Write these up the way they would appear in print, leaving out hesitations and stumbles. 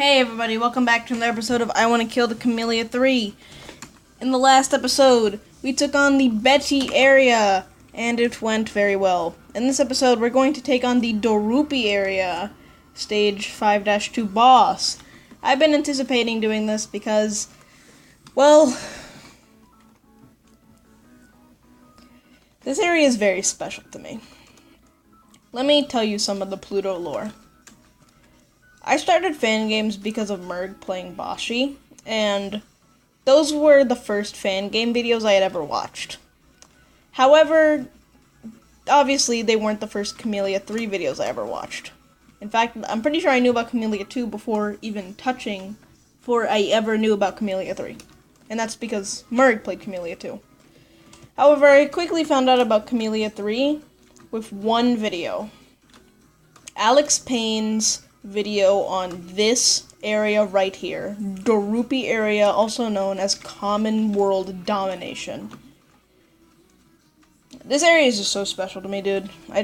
Hey everybody, welcome back to another episode of I Want to Kill the Kamilia 3. In the last episode, we took on the Betty area, and it went very well. In this episode, we're going to take on the Doruppi area, stage 5-2 boss. I've been anticipating doing this because, well, this area is very special to me. Let me tell you some of the Pluto lore. I started fan games because of Merg playing Bashi, and those were the first fan game videos I had ever watched. However, obviously they weren't the first Kamilia 3 videos I ever watched. In fact, I'm pretty sure I knew about Kamilia 2 before I ever knew about Kamilia 3. And that's because Merg played Kamilia 2. However, I quickly found out about Kamilia 3 with one video. Alex Payne's video on this area right here, Doruppi area, also known as Common World Domination. This area is just so special to me, dude. I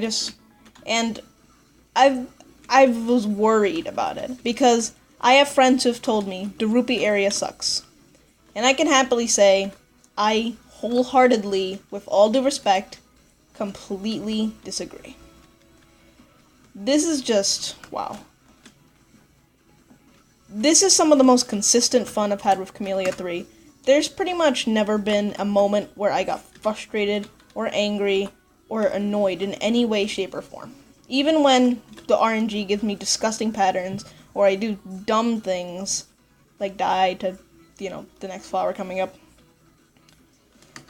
was worried about it because I have friends who've told me Doruppi area sucks. And I can happily say I wholeheartedly, with all due respect, completely disagree. This is just wow. This is some of the most consistent fun I've had with Kamilia 3. There's pretty much never been a moment where I got frustrated or angry or annoyed in any way, shape, or form. Even when the RNG gives me disgusting patterns or I do dumb things, like die to, the next flower coming up.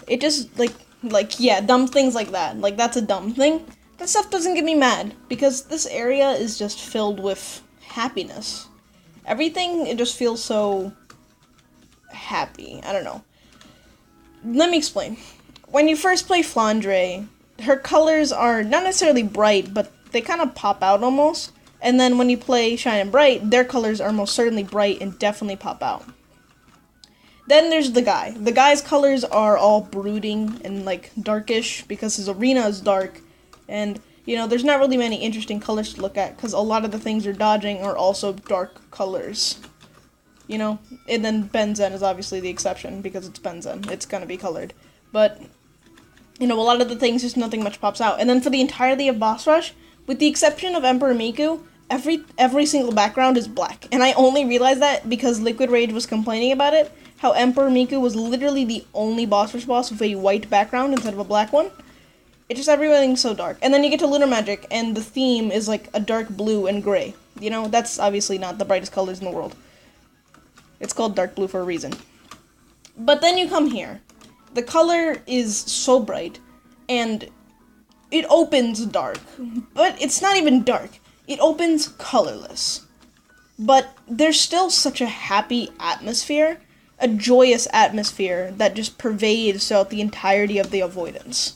It just, dumb things like that. Like, that's a dumb thing. That stuff doesn't get me mad because this area is just filled with happiness. Everything, it just feels so happy. I don't know. Let me explain. When you first play Flandre, her colors are not necessarily bright, but they kind of pop out almost. And then when you play Shine and Bright, their colors are most certainly bright and definitely pop out. Then there's the guy. The guy's colors are all brooding and, darkish because his arena is dark. And there's not really many interesting colors to look at because a lot of the things you're dodging are also dark colors. And then Benzen is obviously the exception because it's Benzen. It's going to be colored. But, a lot of the things, just nothing much pops out. And then for the entirety of Boss Rush, with the exception of Emperor Miku, every single background is black. And I only realized that because Liquid Rage was complaining about it, how Emperor Miku was literally the only Boss Rush boss with a white background instead of a black one. It's just everything's so dark. And then you get to Lunar Magic, and the theme is like a dark blue and gray. That's obviously not the brightest colors in the world. It's called dark blue for a reason. But then you come here. The color is so bright, and it opens dark. But it's not even dark. It opens colorless. But there's still such a happy atmosphere, a joyous atmosphere that just pervades throughout the entirety of the avoidance.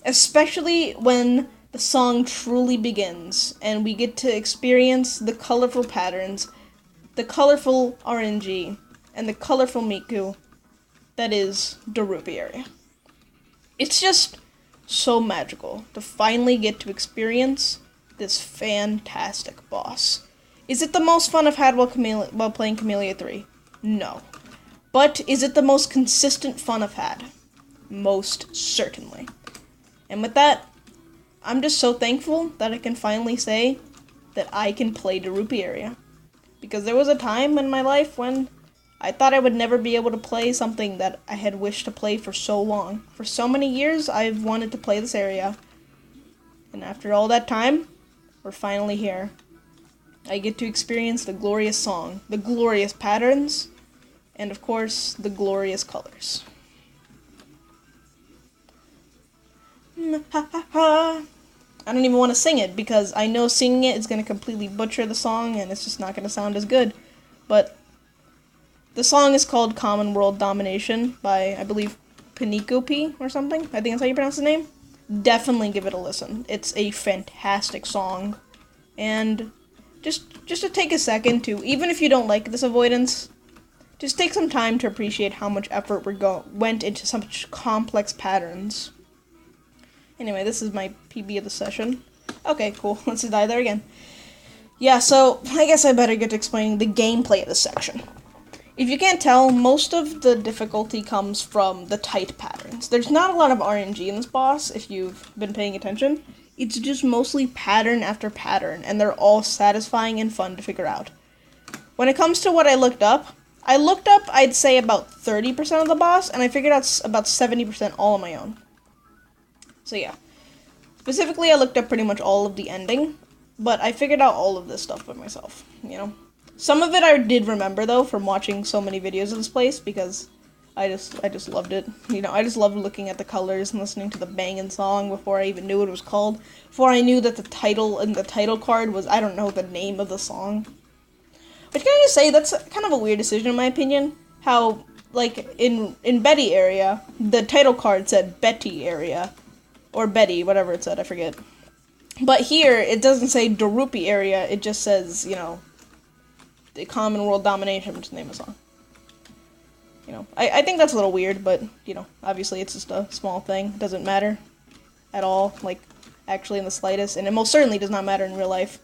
Especially when the song truly begins and we get to experience the colorful patterns, the colorful RNG, and the colorful Miku that is Doruppi area. It's just so magical to finally get to experience this fantastic boss. Is it the most fun I've had while playing Kamilia 3? No. But is it the most consistent fun I've had? Most certainly. And with that, I'm just so thankful that I can finally say that I can play Doruppi area. Because there was a time in my life when I thought I would never be able to play something that I had wished to play for so long. For so many years, I've wanted to play this area. And after all that time, we're finally here. I get to experience the glorious song, the glorious patterns, and of course, the glorious colors. I don't even want to sing it because I know singing it is going to completely butcher the song and it's just not going to sound as good. But the song is called Common World Domination by, I believe, P or something. I think that's how you pronounce the name. Definitely give it a listen. It's a fantastic song. And just to take a second to, even if you don't like this avoidance, just take some time to appreciate how much effort went into such complex patterns. Anyway, this is my PB of the session. Okay, cool. Let's just die there again. Yeah, so I guess I better get to explaining the gameplay of this section. If you can't tell, most of the difficulty comes from the tight patterns. There's not a lot of RNG in this boss, if you've been paying attention. It's just mostly pattern after pattern, and they're all satisfying and fun to figure out. When it comes to what I looked up, I'd say, about 30% of the boss, and I figured out about 70% all on my own. So yeah. Specifically, I looked up pretty much all of the ending, but I figured out all of this stuff by myself, you know? Some of it I did remember, though, from watching so many videos of this place, because I just loved it. You know, I just loved looking at the colors and listening to the banging song before I even knew what it was called. Before I knew that the title and the title card was, I don't know, the name of the song. Which, can I just say, that's kind of a weird decision in my opinion. How, like, in Betty area, the title card said Betty area. Or Betty, whatever it said, I forget. But here, it doesn't say Doruppi area, it just says, you know, the Common World Domination, which is the name of the song. You know, I think that's a little weird, but, you know, obviously it's just a small thing. It doesn't matter at all, like, actually in the slightest, and it most certainly does not matter in real life.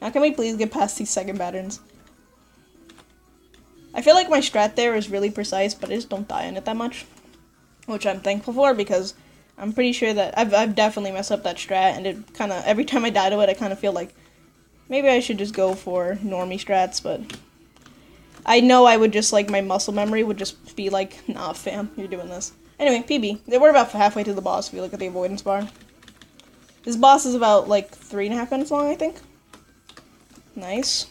Now, can we please get past these second patterns? I feel like my strat there is really precise, but I just don't die in it that much. Which I'm thankful for, because I'm pretty sure that I've definitely messed up that strat, and it kind of, every time I die to it, I kind of feel like maybe I should just go for normie strats, but I know I would just, like, my muscle memory would just be like, nah, fam, you're doing this. Anyway, PB. We're about halfway to the boss if you look at the avoidance bar. This boss is about, like, 3.5 minutes long, I think. Nice.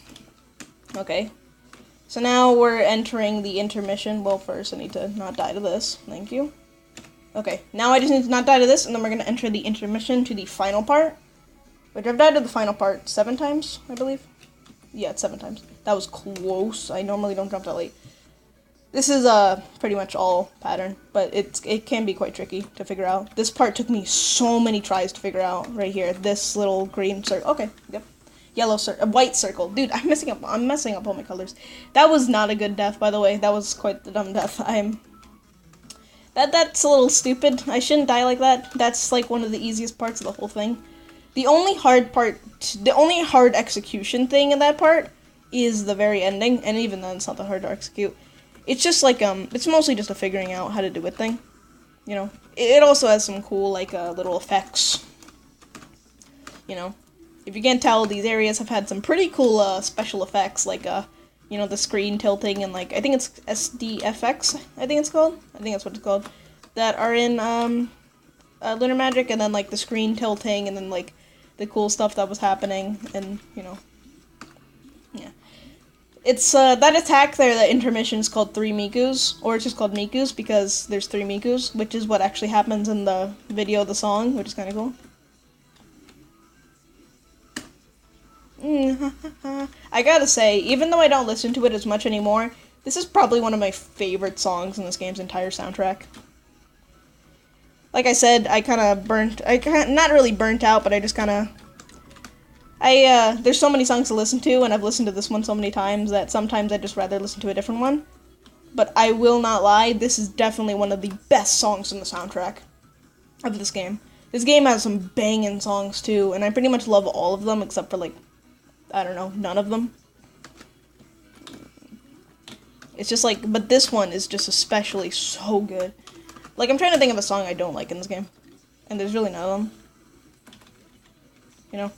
Okay. So now we're entering the intermission. Well, first I need to not die to this. Thank you. Okay, now I just need to not die to this, and then we're going to enter the intermission to the final part. Which I've died to the final part 7 times, I believe. Yeah, it's 7 times. That was close. I normally don't jump that late. This is pretty much all pattern, but it can be quite tricky to figure out. This part took me so many tries to figure out right here. This little green circle. Okay, yep. Yellow circle, white circle. Dude, I'm messing up all my colors. That was not a good death, by the way. That was quite the dumb death. That's a little stupid. I shouldn't die like that. That's like one of the easiest parts of the whole thing. The only hard execution thing in that part is the very ending, and even then it's not that hard to execute. It's just like, it's mostly just a figuring out how to do it thing. You know, it also has some cool, like, little effects. You know, if you can't tell, these areas have had some pretty cool, special effects, like, you know, the screen tilting and, like, I think it's SDFX, I think it's called. I think that's what it's called. That are in, Lunar Magic, and then, like, the screen tilting, and then, like, the cool stuff that was happening, and, you know, yeah. It's, that attack there, the intermission, is called 3 Mikus, or it's just called Mikus, because there's 3 Mikus, which is what actually happens in the video of the song, which is kind of cool. I gotta say, even though I don't listen to it as much anymore, this is probably one of my favorite songs in this game's entire soundtrack. Like I said, not really burnt out, but I just kinda, there's so many songs to listen to, and I've listened to this one so many times that sometimes I'd just rather listen to a different one. But I will not lie, this is definitely one of the best songs in the soundtrack of this game. This game has some banging songs too, and I pretty much love all of them, except for, like, I don't know, none of them. It's just like, but this one is just especially so good. Like, I'm trying to think of a song I don't like in this game, and there's really none of them. You know?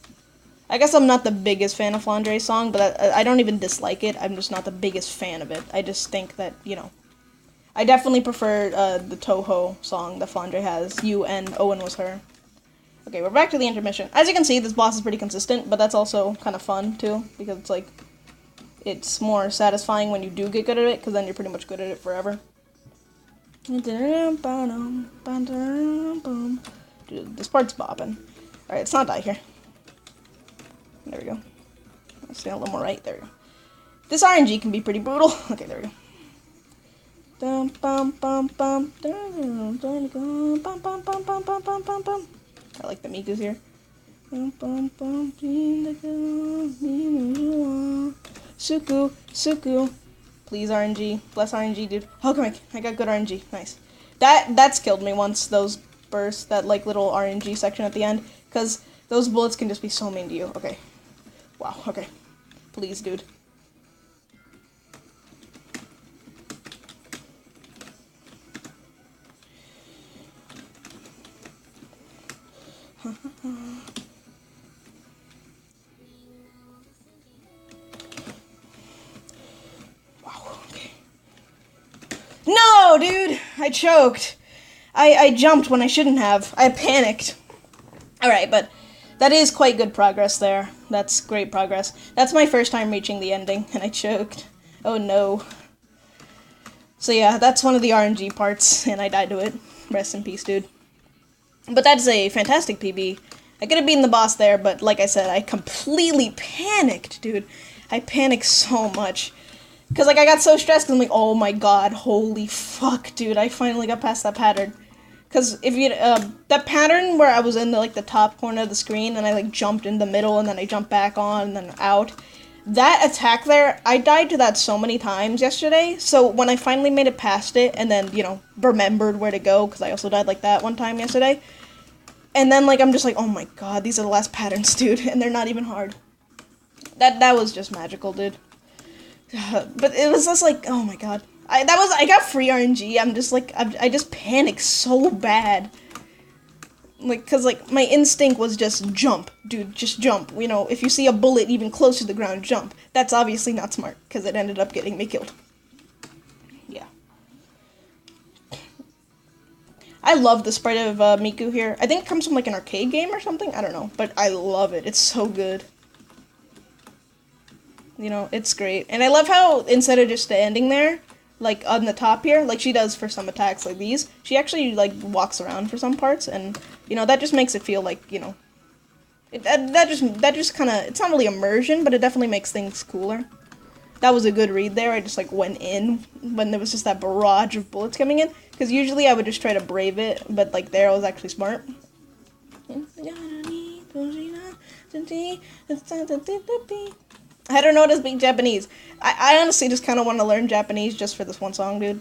I guess I'm not the biggest fan of Flandre's song, but I don't even dislike it. I'm just not the biggest fan of it. I just think that, you know, I definitely prefer the Toho song that Flandre has. You and Owen was her. Okay, we're back to the intermission. As you can see, this boss is pretty consistent, but that's also kind of fun, too, because it's, like, it's more satisfying when you do get good at it, because then you're pretty much good at it forever. Dude, this part's bopping. Alright, let's not die here. There we go. Let's get a little more right. There we go. This RNG can be pretty brutal. Okay, there we go. I like the Mikus here. Suku. Please, RNG. Bless RNG, dude. Oh, come on. I got good RNG. Nice. That's killed me once, those bursts, that, like, little RNG section at the end, because those bullets can just be so mean to you. Okay. Wow, okay. Please, dude. Wow, okay. No, dude! I choked. I jumped when I shouldn't have. I panicked. Alright, but that is quite good progress there. That's great progress. That's my first time reaching the ending, and I choked. Oh no. So yeah, that's one of the RNG parts, and I died to it. Rest in peace, dude. But that's a fantastic PB. I could have beaten the boss there, but like I said, I completely panicked, dude. I panicked so much. Because, like, I got so stressed, because I'm like, oh my god, holy fuck, dude, I finally got past that pattern. Because if you, that pattern where I was in, the top corner of the screen, and I, like, jumped in the middle, and then I jumped back on, and then out. That attack there, I died to that so many times yesterday, so when I finally made it past it, and then, you know, remembered where to go, because I also died like that one time yesterday, and then, like, I'm just like, oh my god, these are the last patterns, dude, and they're not even hard. That was just magical, dude. But it was just like, oh my god. I got free RNG, I'm just like, I just panicked so bad. Like, cause like, my instinct was just jump, dude, just jump. You know, if you see a bullet even close to the ground, jump. That's obviously not smart, because it ended up getting me killed. Yeah. I love the sprite of Miku here. I think it comes from like an arcade game or something, I don't know. But I love it, it's so good. You know, it's great. And I love how, instead of just standing there, like, on the top here, like she does for some attacks like these, she actually, like, walks around for some parts, and, you know, that just makes it feel like, you know, that just kind of, it's not really immersion, but it definitely makes things cooler. That was a good read there. I just, like, went in when there was just that barrage of bullets coming in, because usually I would just try to brave it, but, like, there I was actually smart. I don't know how to speak Japanese. I honestly just kind of want to learn Japanese just for this one song, dude.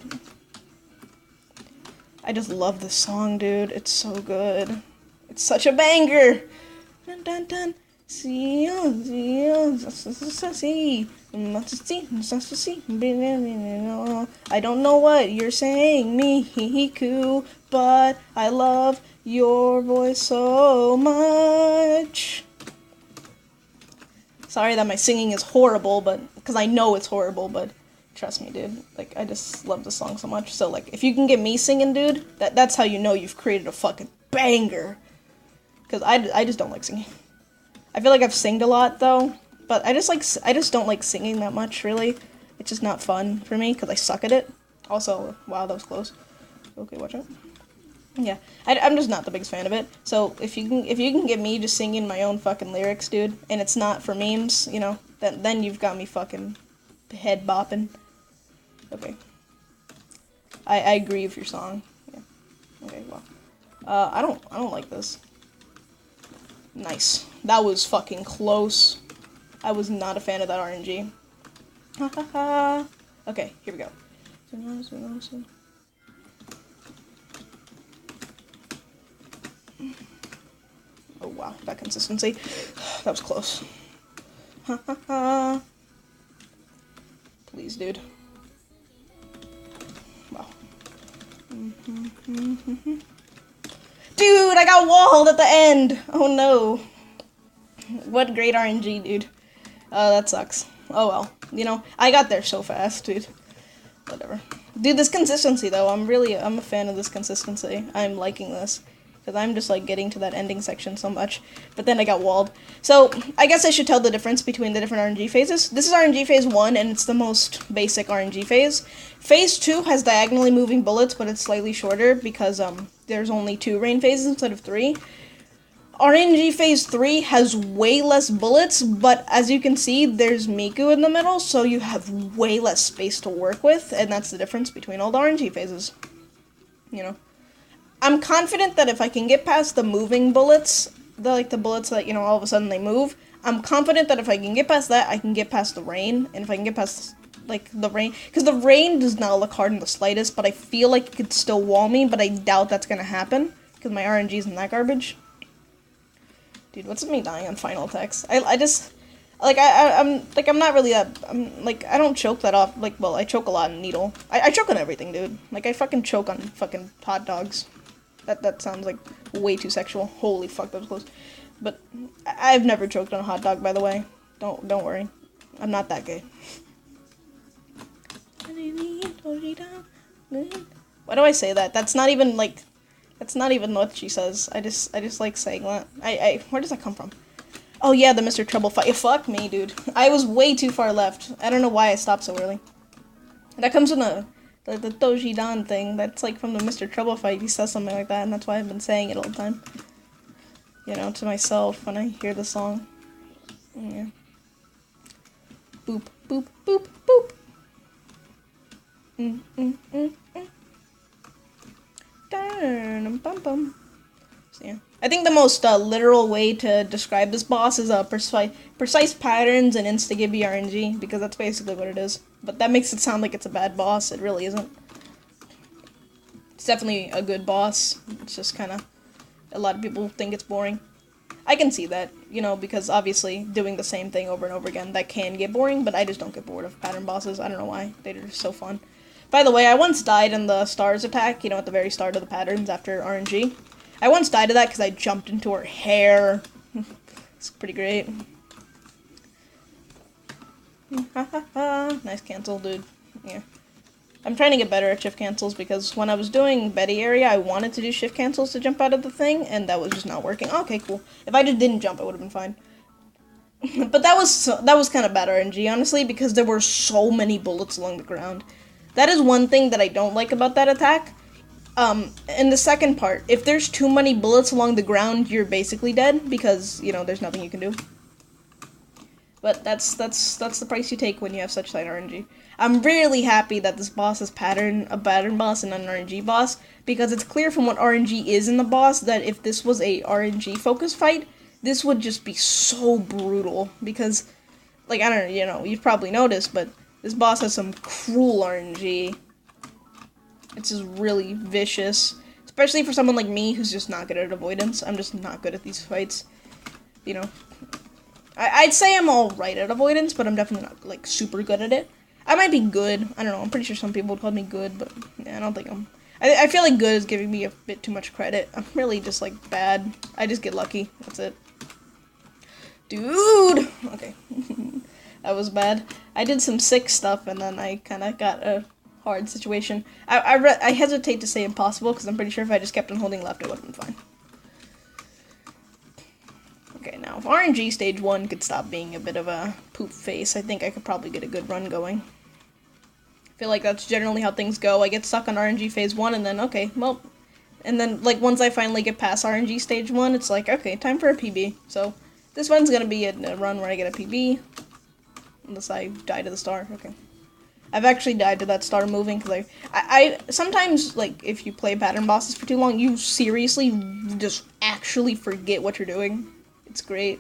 I just love this song, dude. It's so good. It's such a banger. Dun dun dun. I don't know what you're saying, Miku, but I love your voice so much. Sorry that my singing is horrible, but because I know it's horrible, but trust me, dude. Like, I just love the song so much. So, like, if you can get me singing, dude, that's how you know you've created a fucking banger. Because I just don't like singing. I feel like I've singed a lot, though, but I just don't like singing that much, really. It's just not fun for me, because I suck at it. Also, wow, that was close. Okay, watch out. Yeah, I'm just not the biggest fan of it. So if you can get me just singing my own fucking lyrics, dude, and it's not for memes, you know, then you've got me fucking head bopping. Okay. I agree with your song. Yeah. Okay, well. I don't like this. Nice. That was fucking close. I was not a fan of that RNG. Ha ha ha. Okay, here we go. Oh wow, that consistency. That was close. Ha ha ha. Please, dude. Wow. Dude, I got walled at the end! Oh no. What great RNG, dude. That sucks. Oh well. You know, I got there so fast, dude. Whatever. Dude, this consistency, though, I'm a fan of this consistency. I'm liking this. Because I'm just, like, getting to that ending section so much. But then I got walled. So, I guess I should tell the difference between the different RNG phases. This is RNG phase 1, and it's the most basic RNG phase. Phase 2 has diagonally moving bullets, but it's slightly shorter because, there's only 2 rain phases instead of 3. RNG phase 3 has way less bullets, but as you can see, there's Miku in the middle, so you have way less space to work with, and that's the difference between all the RNG phases. You know? I'm confident that if I can get past the moving bullets, the bullets that, you know, all of a sudden they move, I'm confident that if I can get past that, I can get past the rain, and if I can get past, like, the rain, because the rain does not look hard in the slightest, but I feel like it could still wall me, but I doubt that's gonna happen, because my RNG isn't that garbage. Dude, what's with me dying on final attacks? Like I'm not really that. I don't choke that off. Like, well, I choke a lot on needle. I choke on everything, dude. Like, I fucking choke on fucking hot dogs. That sounds like way too sexual. Holy fuck, that was close. But I've never choked on a hot dog, by the way. Don't worry. I'm not that gay. Why do I say that? That's not even what she says. I just like saying that. Where does that come from? Oh yeah, the Mr. Trouble fight. Fuck me, dude. I was way too far left. I don't know why I stopped so early. That comes from the Doji Dan thing. That's like from the Mr. Trouble fight. He says something like that, and that's why I've been saying it all the time. You know, to myself when I hear the song. Yeah. Boop, boop, boop, boop. Bum. So, yeah. I think the most literal way to describe this boss is precise patterns and insta-gibby RNG, because that's basically what it is. But that makes it sound like it's a bad boss. It really isn't. It's definitely a good boss. It's just kind of, a lot of people think it's boring. I can see that, you know, because obviously doing the same thing over and over again, that can get boring, but I just don't get bored of pattern bosses. I don't know why. They're just so fun. By the way, I once died in the stars attack, you know, at the very start of the patterns after RNG. I once died of that because I jumped into her hair. It's pretty great. Nice cancel, dude. Yeah. I'm trying to get better at shift cancels because when I was doing Betty area, I wanted to do shift cancels to jump out of the thing, and that was just not working. Okay, cool. If I just didn't jump, it would have been fine. But that was kind of bad RNG, honestly, because there were so many bullets along the ground. That is one thing that I don't like about that attack. In the second part, if there's too many bullets along the ground, you're basically dead, because, you know, there's nothing you can do. But that's the price you take when you have such light RNG. I'm really happy that this boss is a pattern boss and not an RNG boss, because it's clear from what RNG is in the boss that if this was a RNG focus fight, this would just be so brutal, because, like, I don't know, you know, you've probably noticed, but this boss has some cruel RNG. It's just really vicious, especially for someone like me who's just not good at avoidance. I'm just not good at these fights, you know. I'd say I'm alright at avoidance, but I'm definitely not, like, super good at it. I might be good. I don't know. I'm pretty sure some people would call me good, but yeah, I don't think I'm... I feel like good is giving me a bit too much credit. I'm really just, like, bad. I just get lucky. That's it. Dude! Okay. That was bad. I did some sick stuff, and then I kind of got a hard situation. I hesitate to say impossible, because I'm pretty sure if I just kept on holding left, it would have been fine. Okay, now, if RNG stage 1 could stop being a bit of a poop face, I think I could probably get a good run going. I feel like that's generally how things go. I get stuck on RNG phase 1, and then, okay, well, and then, like, once I finally get past RNG stage 1, it's like, okay, time for a PB. So, this one's gonna be a run where I get a PB, unless I die to the star. Okay. I've actually died to that star moving, because I sometimes, like, if you play pattern bosses for too long, you seriously just actually forget what you're doing. It's great.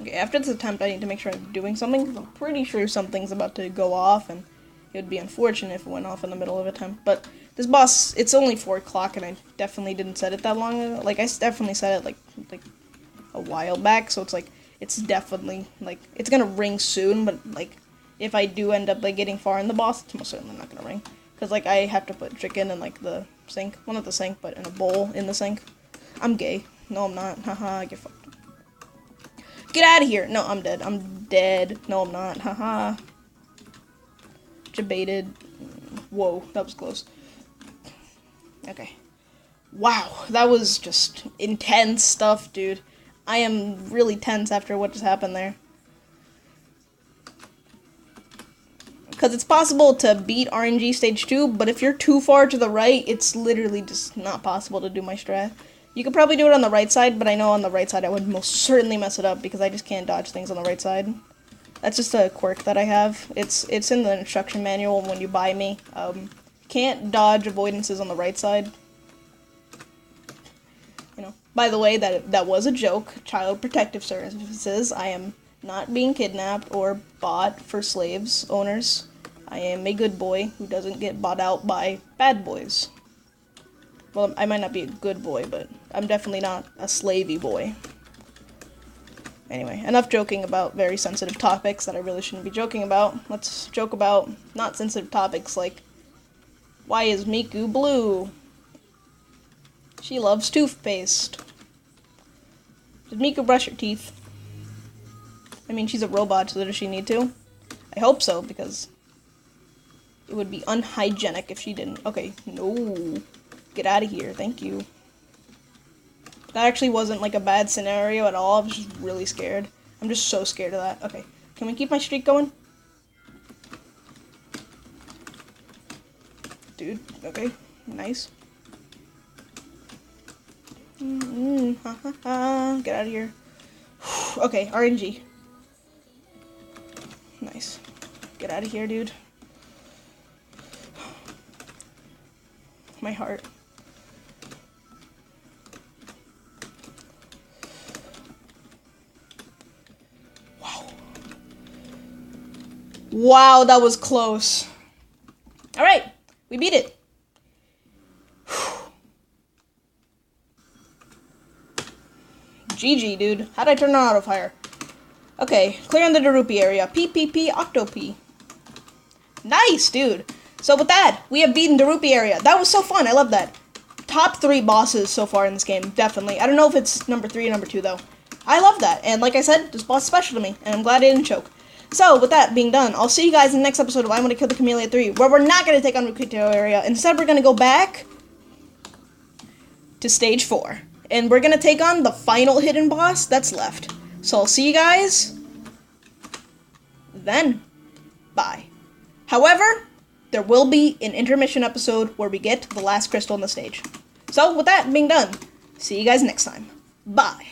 Okay, after this attempt, I need to make sure I'm doing something, because I'm pretty sure something's about to go off, and it would be unfortunate if it went off in the middle of an attempt. But this boss, it's only 4 o'clock, and I definitely didn't set it that long ago. Like, I definitely set it, like a while back, so it's, like, it's definitely, like, it's gonna ring soon, but, like, if I do end up, like, getting far in the boss, it's most certainly not gonna ring. Because, like, I have to put chicken in, like, the sink. Well, not the sink, but in a bowl in the sink. I'm gay. No, I'm not. Haha, get fucked. Get out of here! No, I'm dead. I'm dead. No, I'm not. Haha. Debated. Whoa, that was close. Okay. Wow, that was just intense stuff, dude. I am really tense after what just happened there. Because it's possible to beat RNG stage 2, but if you're too far to the right, it's literally just not possible to do my strat. You could probably do it on the right side, but I know on the right side I would most certainly mess it up because I just can't dodge things on the right side. That's just a quirk that I have. It's in the instruction manual when you buy me. Can't dodge avoidances on the right side. You know. By the way, that was a joke. Child Protective Services. I am not being kidnapped or bought for slaves owners. I am a good boy who doesn't get bought out by bad boys. Well, I might not be a good boy, but I'm definitely not a slavey boy. Anyway, enough joking about very sensitive topics that I really shouldn't be joking about. Let's joke about not sensitive topics like, why is Miku blue? She loves toothpaste. Does Miku brush her teeth? I mean, she's a robot, so does she need to? I hope so, because it would be unhygienic if she didn't. Okay, no. Get out of here, thank you. That actually wasn't like a bad scenario at all. I was just really scared. I'm just so scared of that. Okay, can we keep my streak going? Dude, okay, nice. Get out of here. Okay, RNG. Nice. Get out of here, dude. My heart. Wow. Wow, that was close. Alright, we beat it. GG, dude. How'd I turn on auto fire? Okay, clearing the Doruppi area. PPP Octopi. Nice, dude. So with that, we have beaten Doruppi area. That was so fun. I love that. Top 3 bosses so far in this game, definitely. I don't know if it's number 3 or number 2, though. I love that. And like I said, this boss is special to me, and I'm glad I didn't choke. So, with that being done, I'll see you guys in the next episode of I Want to Kill the Kamilia 3, where we're not going to take on Rukito area. Instead, we're going to go back to stage 4. And we're going to take on the final hidden boss that's left. So I'll see you guys then. Bye. However, there will be an intermission episode where we get the last crystal on the stage. So with that being done, see you guys next time. Bye.